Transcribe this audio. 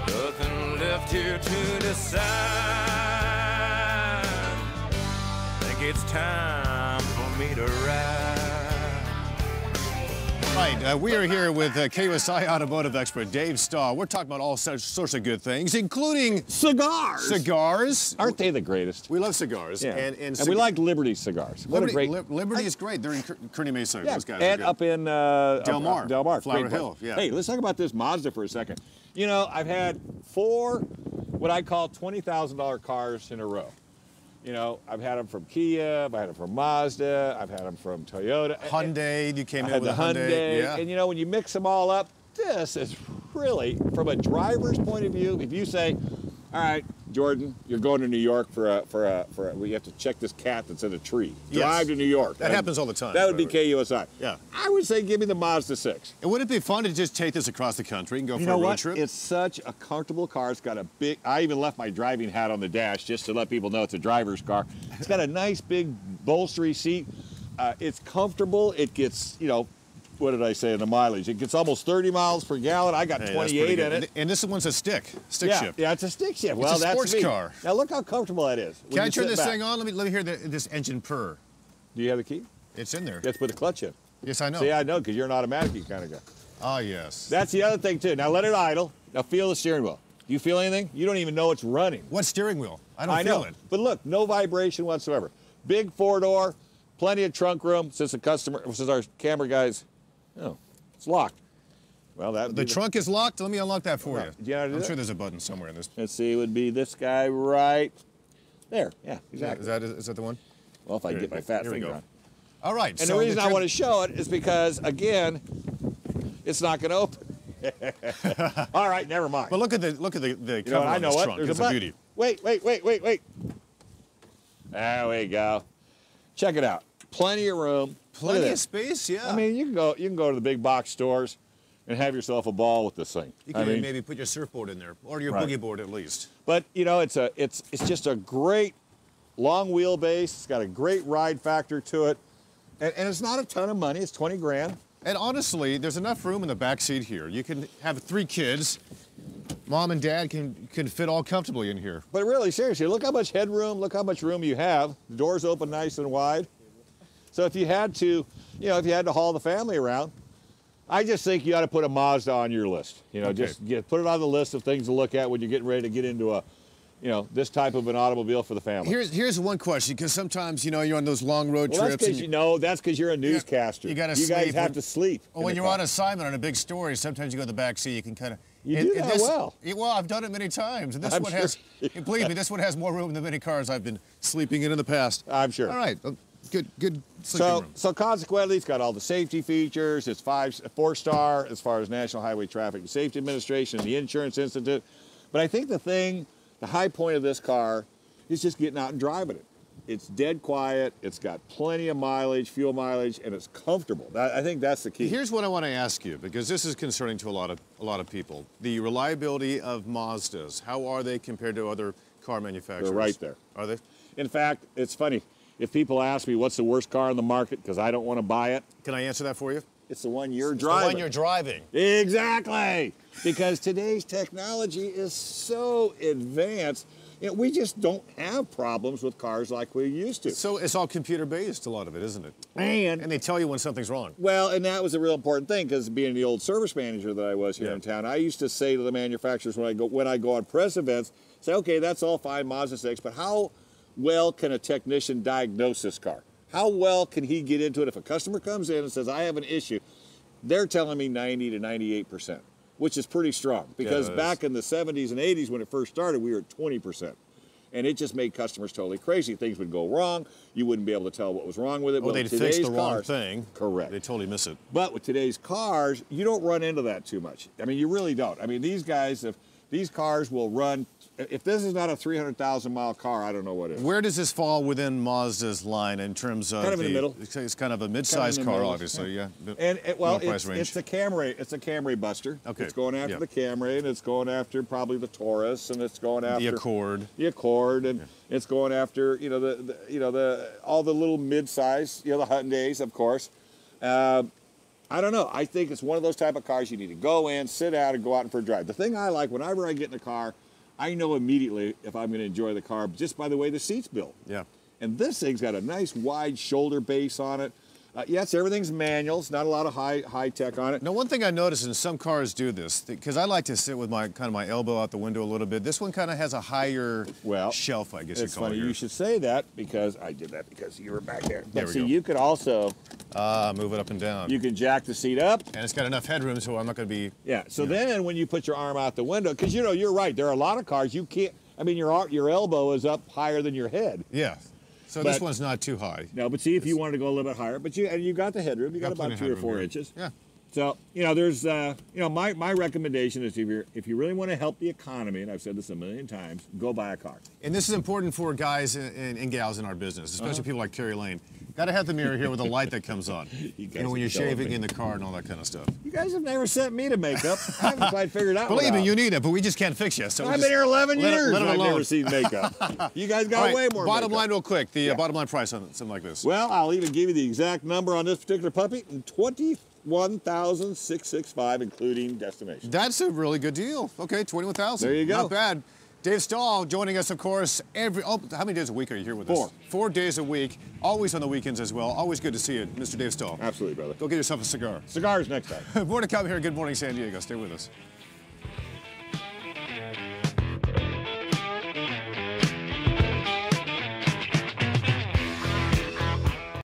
Nothing left here to decide. Think it's time for me to ride. Right, we are here with KUSI automotive expert Dave Stahl. We're talking about all sorts of good things, including cigars. Cigars. Aren't they the greatest? We love cigars. Yeah. And we like Liberty cigars. What a great... Liberty is great. They're in Kearney Mesa. Yeah, those guys and are good. up in Del Mar. Del Mar. Flower Hill, yeah. Hey, let's talk about this Mazda for a second. You know, I've had 4 what I call $20,000 cars in a row. You know, I've had them from Kia, I've had them from Mazda, I've had them from Toyota. Hyundai, you came in with the a Hyundai. Yeah. And you know, when you mix them all up, this is really, from a driver's point of view, if you say, all right, Jordan, you're going to New York we have to check this cat that's in a tree. Drive to New York. That happens all the time. That would be KUSI. Yeah. I would say give me the Mazda6. And wouldn't it be fun to just take this across the country and go for a road trip? It's such a comfortable car. It's got a big, I even left my driving hat on the dash just to let people know it's a driver's car. It's got a nice big bolstery seat. It's comfortable. It gets, you know, what did I say in the mileage? It gets almost 30 miles per gallon. I got 28 in it. And this one's a stick shift. Yeah, it's a stick shift. Well, it's a sports car. Now look how comfortable that is. Can I turn this thing on? Let me hear this engine purr. Do you have the key? It's in there. You have to put the clutch in. Yes, I know. See, I know, because you're an automatic kind of guy. Ah, yes. That's the other thing, too. Now let it idle. Now feel the steering wheel. Do you feel anything? You don't even know it's running. What steering wheel? I don't feel it. But look, no vibration whatsoever. Big 4-door, plenty of trunk room since our camera guys, oh, it's locked. Well, the trunk is locked. Let me unlock that for you. Yeah, I'm sure there's a button somewhere in this. Let's see, it would be this guy right there. Yeah, exactly. Is that the one? Well, if I can get my fat finger on. All right. And the reason I want to show it is because, again, it's not going to open. All right, never mind. But look at the cover on this trunk. It's a beauty. Wait. There we go. Check it out. Plenty of room. Plenty of space, yeah. I mean, you can go to the big box stores and have yourself a ball with this thing. You can maybe put your surfboard in there, or your boogie board at least. But you know, it's just a great long wheelbase. It's got a great ride factor to it, and it's not a ton of money. It's 20 grand. And honestly, there's enough room in the back seat here. You can have 3 kids. Mom and Dad can fit all comfortably in here. But really, seriously, look how much headroom. Look how much room you have. The doors open nice and wide. So if you had to, haul the family around, I just think you ought to put a Mazda on your list. You know, just put it on the list of things to look at when you're getting ready to get into this type of an automobile for the family. Here's one question, because sometimes, you're on those long road trips. That's because you're a newscaster. You guys have to sleep. Well, when you're on assignment on a big story, sometimes you go to the back seat, you can kind of... You do that well. Well, I've done it many times. And this one has, believe me, this one has more room than many cars I've been sleeping in the past. I'm sure. All right. Good sleeping room. So consequently, it's got all the safety features. It's 4-star as far as National Highway Traffic and Safety Administration and the Insurance Institute. But I think the high point of this car is just getting out and driving it. It's dead quiet. It's got plenty of mileage, fuel mileage, and it's comfortable. I think that's the key. Here's what I want to ask you, because this is concerning to a lot of people. The reliability of Mazdas. How are they compared to other car manufacturers? They're right there. Are they? In fact, it's funny. If people ask me what's the worst car on the market because I don't want to buy it. Can I answer that for you? It's the one you're driving. The one you're driving. Exactly. Because today's technology is so advanced. We just don't have problems with cars like we used to. So it's all computer-based, a lot of it, isn't it? And they tell you when something's wrong. Well, and that was a real important thing, because being the old service manager that I was here in town, I used to say to the manufacturers when I go on press events, say, okay, that's all fine, Mazda6, but how well can a technician diagnose this car? How well can he get into it? If a customer comes in and says, I have an issue, they're telling me 90 to 98%. Which is pretty strong, because back in the 70s and 80s when it first started, we were at 20%. And it just made customers totally crazy. Things would go wrong. You wouldn't be able to tell what was wrong with it. Oh, they'd fix the wrong thing. Correct. They totally miss it. But with today's cars, you don't run into that too much. I mean, you really don't. I mean, these cars will run. If this is not a 300,000-mile car, I don't know what is. Where does this fall within Mazda's line in terms of kind of in the middle? It's kind of a mid-sized car, obviously. Yeah. And it's a Camry. It's a Camry Buster. Okay. It's going after the Camry, and it's going after probably the Taurus, and it's going after the Accord. The Accord, and it's going after all the little mid-size, the Hyundais, of course. I I don't know. I think it's one of those type of cars you need to go in, sit out, and go out for a drive. The thing I like, whenever I get in a car, I know immediately if I'm going to enjoy the car just by the way the seat's built. Yeah. And this thing's got a nice wide shoulder base on it. Yes, everything's manual. It's not a lot of high tech on it. Now, one thing I noticed, and some cars do this, because I like to sit with my my elbow out the window a little bit. This one kind of has a higher shelf, I guess you it's call it. funny Here. you should say that because I did that because you were back there. There But we see, go. you could also move it up and down. you can jack the seat up. And it's got enough headroom, so I'm not going to be. Yeah. So then when you put your arm out the window, because you're right. There are a lot of cars you can't. I mean, your elbow is up higher than your head. Yeah. So this one's not too high. No, but see if you wanted to go a little bit higher, but you got the headroom. You got about 3 or 4 inches. Yeah. So there's my recommendation is if you really want to help the economy, and I've said this a million times, go buy a car. And this is important for guys and gals in our business, especially people like Terry Lane. Got to have the mirror here with a light that comes on. When you're shaving in the car and all that kind of stuff. You guys have never sent me to makeup. I haven't quite figured out. Believe me, you need it, but we just can't fix you. So I've been here 11 years. Let it I've alone. never seen makeup. You guys got way more. Bottom makeup. line, real quick. The bottom line price on something like this. Well, I'll even give you the exact number on this particular puppy: $21,665, including destination. That's a really good deal. Okay, $21,000. There you go. Not bad. Dave Stahl joining us, of course, how many days a week are you here with us? 4. 4 days a week, always on the weekends as well. Always good to see you, Mr. Dave Stahl. Absolutely, brother. Go get yourself a cigar. Cigars next time. More to come here. Good morning, San Diego. Stay with us.